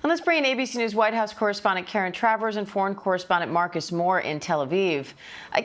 And let's bring in ABC News White House correspondent Karen Travers and foreign correspondent Marcus Moore in Tel Aviv.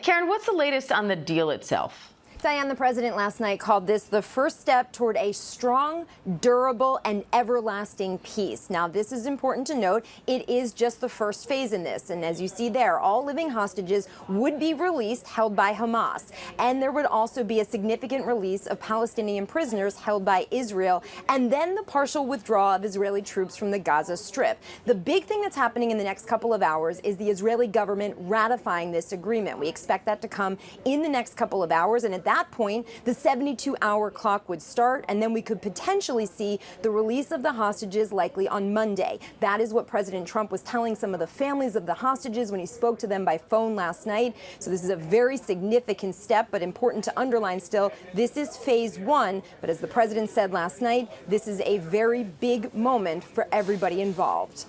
Karen, what's the latest on the deal itself? Diane, the president last night called this the first step toward a strong, durable, and everlasting peace. Now, this is important to note. It is just the first phase in this. And as you see there, all living hostages would be released held by Hamas. And there would also be a significant release of Palestinian prisoners held by Israel, and then the partial withdrawal of Israeli troops from the Gaza Strip. The big thing that's happening in the next couple of hours is the Israeli government ratifying this agreement. We expect that to come in the next couple of hours. And at that point, the 72-hour clock would start, and then we could potentially see the release of the hostages likely on Monday. That is what President Trump was telling some of the families of the hostages when he spoke to them by phone last night. So this is a very significant step, but important to underline still, this is phase one. But as the president said last night, this is a very big moment for everybody involved.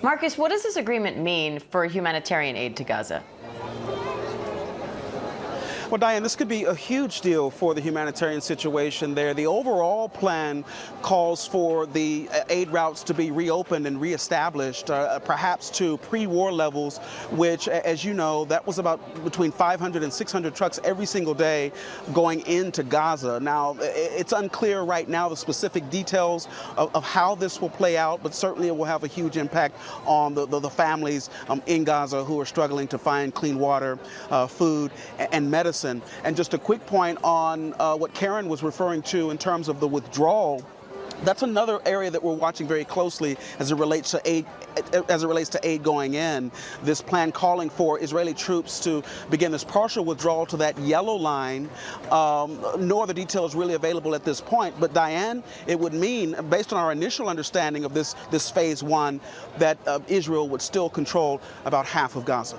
Marcus, what does this agreement mean for humanitarian aid to Gaza? Well, Diane, this could be a huge deal for the humanitarian situation there. The overall plan calls for the aid routes to be reopened and reestablished, perhaps to pre-war levels, which, as you know, that was about between 500 and 600 trucks every single day going into Gaza. Now, it's unclear right now the specific details of how this will play out, but certainly it will have a huge impact on the families in Gaza who are struggling to find clean water, food, and medicine. And just a quick point on what Karen was referring to in terms of the withdrawal. That's another area that we're watching very closely as it relates to aid going in. This plan calling for Israeli troops to begin this partial withdrawal to that yellow line. No other details really available at this point. But Diane, it would mean, based on our initial understanding of this phase one, that Israel would still control about half of Gaza.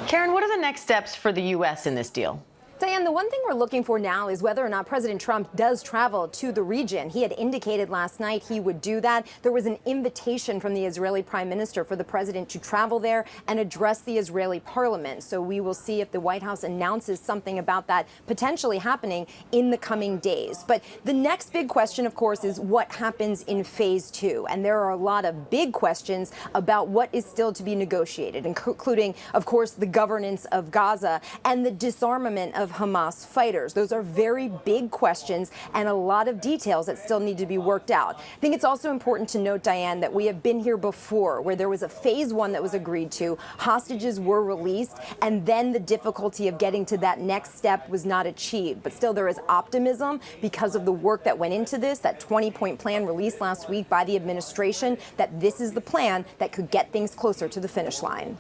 Karen, what are the next steps for the U.S. in this deal? Diane, the one thing we're looking for now is whether or not President Trump does travel to the region. He had indicated last night he would do that. There was an invitation from the Israeli prime minister for the president to travel there and address the Israeli parliament. So we will see if the White House announces something about that potentially happening in the coming days. But the next big question, of course, is what happens in phase two. And there are a lot of big questions about what is still to be negotiated, including, of course, the governance of Gaza and the disarmament of Hamas fighters. Those are very big questions and a lot of details that still need to be worked out. I think it's also important to note, Diane, that we have been here before where there was a phase one that was agreed to, hostages were released, and then the difficulty of getting to that next step was not achieved. But still, there is optimism because of the work that went into this, that 20-point plan released last week by the administration, that this is the plan that could get things closer to the finish line.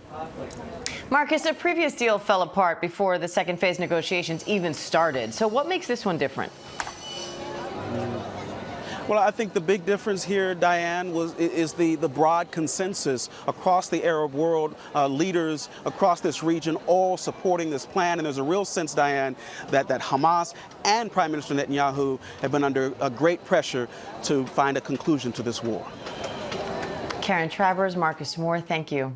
Marcus, a previous deal fell apart before the second phase negotiations even started. So what makes this one different? Well, I think the big difference here, Diane, is the broad consensus across the Arab world, leaders across this region all supporting this plan. And there's a real sense, Diane, that Hamas and Prime Minister Netanyahu have been under a great pressure to find a conclusion to this war. Karen Travers, Marcus Moore, thank you.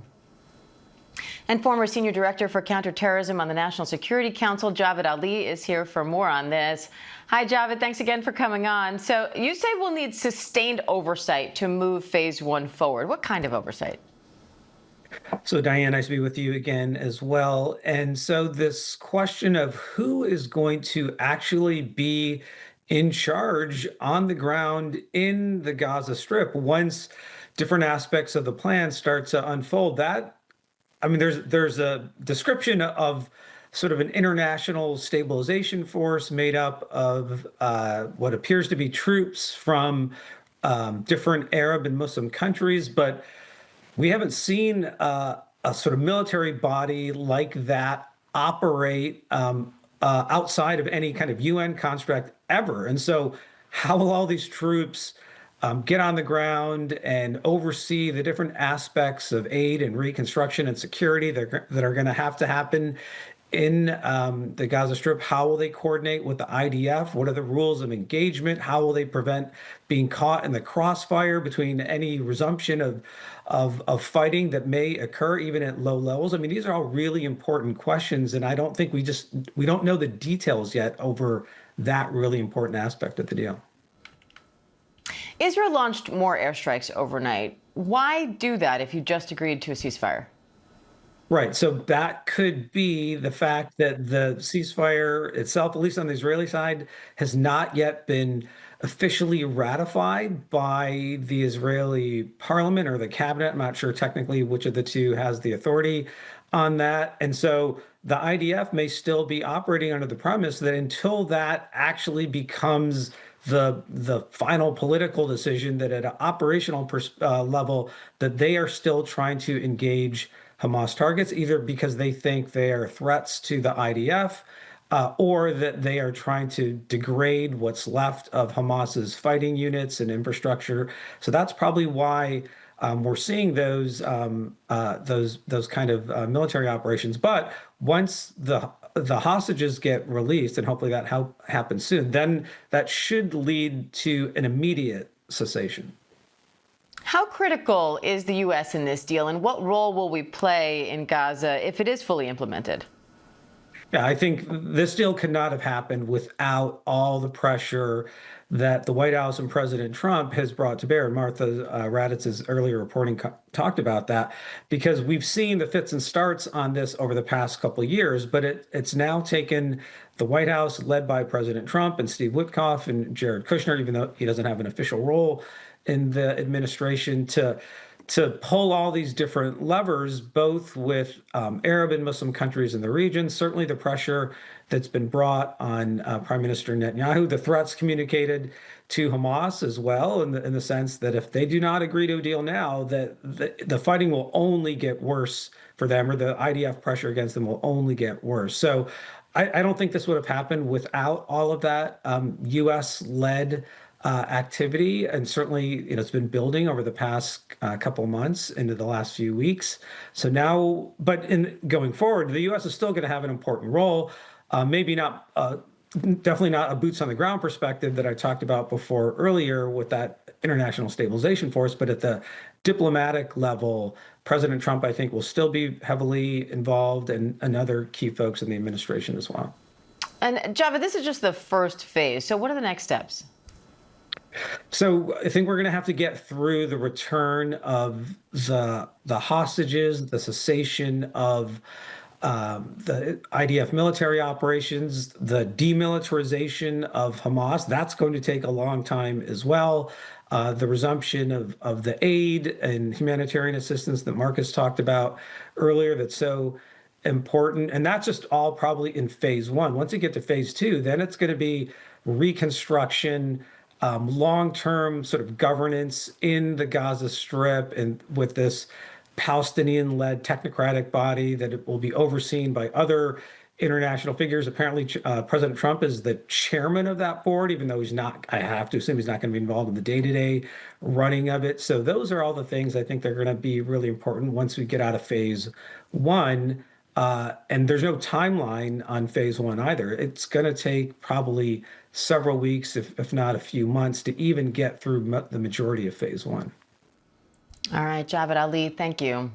And former Senior Director for Counterterrorism on the National Security Council, Javed Ali, is here for more on this. Hi, Javed. Thanks again for coming on. So you say we'll need sustained oversight to move phase one forward. What kind of oversight? So, Diane, nice to be with you again as well. And so this question of who is going to actually be in charge on the ground in the Gaza Strip once different aspects of the plan start to unfold, there's a description of sort of an international stabilization force made up of what appears to be troops from different Arab and Muslim countries, but we haven't seen a sort of military body like that operate outside of any kind of UN construct ever. And so how will all these troops get on the ground and oversee the different aspects of aid and reconstruction and security that are going to have to happen in the Gaza Strip? How will they coordinate with the IDF? What are the rules of engagement? How will they prevent being caught in the crossfire between any resumption of fighting that may occur even at low levels? I mean, these are all really important questions, and I don't think we don't know the details yet over that really important aspect of the deal. Israel launched more airstrikes overnight. Why do that if you just agreed to a ceasefire? Right. So that could be the fact that the ceasefire itself, at least on the Israeli side, has not yet been officially ratified by the Israeli parliament or the cabinet. I'm not sure technically which of the two has the authority on that. And so the IDF may still be operating under the premise that until that actually becomes the final political decision, that at an operational level, that they are still trying to engage Hamas targets, either because they think they are threats to the IDF, or that they are trying to degrade what's left of Hamas's fighting units and infrastructure. So that's probably why we're seeing those kind of military operations. But once the hostages get released, and hopefully that happens soon, then that should lead to an immediate cessation. How critical is the U.S. in this deal, and what role will we play in Gaza if it is fully implemented? Yeah, I think this deal could not have happened without all the pressure that the White House and President Trump has brought to bear. Martha Raditz's earlier reporting talked about that, because we've seen the fits and starts on this over the past couple of years, but it's now taken the White House, led by President Trump and Steve Witkoff and Jared Kushner, even though he doesn't have an official role in the administration, to pull all these different levers, both with Arab and Muslim countries in the region. Certainly the pressure that's been brought on Prime Minister Netanyahu, the threats communicated to Hamas as well, in the sense that if they do not agree to a deal now, that the fighting will only get worse for them, or the IDF pressure against them will only get worse. So I don't think this would have happened without all of that U.S.-led activity, and certainly it's been building over the past couple months into the last few weeks. So now, but in going forward, the U.S. is still going to have an important role. Maybe not, definitely not a boots on the ground perspective that I talked about before earlier with that international stabilization force, but at the diplomatic level, President Trump, I think, will still be heavily involved, and other key folks in the administration as well. And Javid, this is just the first phase. So what are the next steps? So I think we're going to have to get through the return of the hostages, the cessation of the IDF military operations, the demilitarization of Hamas. That's going to take a long time as well. The resumption of the aid and humanitarian assistance that Marcus talked about earlier, that's so important. And that's just all probably in phase one. Once you get to phase two, then it's going to be reconstruction, long-term sort of governance in the Gaza Strip, and with this Palestinian-led technocratic body that it will be overseen by other international figures. Apparently, President Trump is the chairman of that board, even though he's not, I have to assume he's not going to be involved in the day-to-day running of it. So those are all the things I think they're going to be really important once we get out of phase one. And there's no timeline on phase one either. It's going to take probably several weeks, if not a few months, to even get through the majority of phase one. All right, Javid Ali, thank you.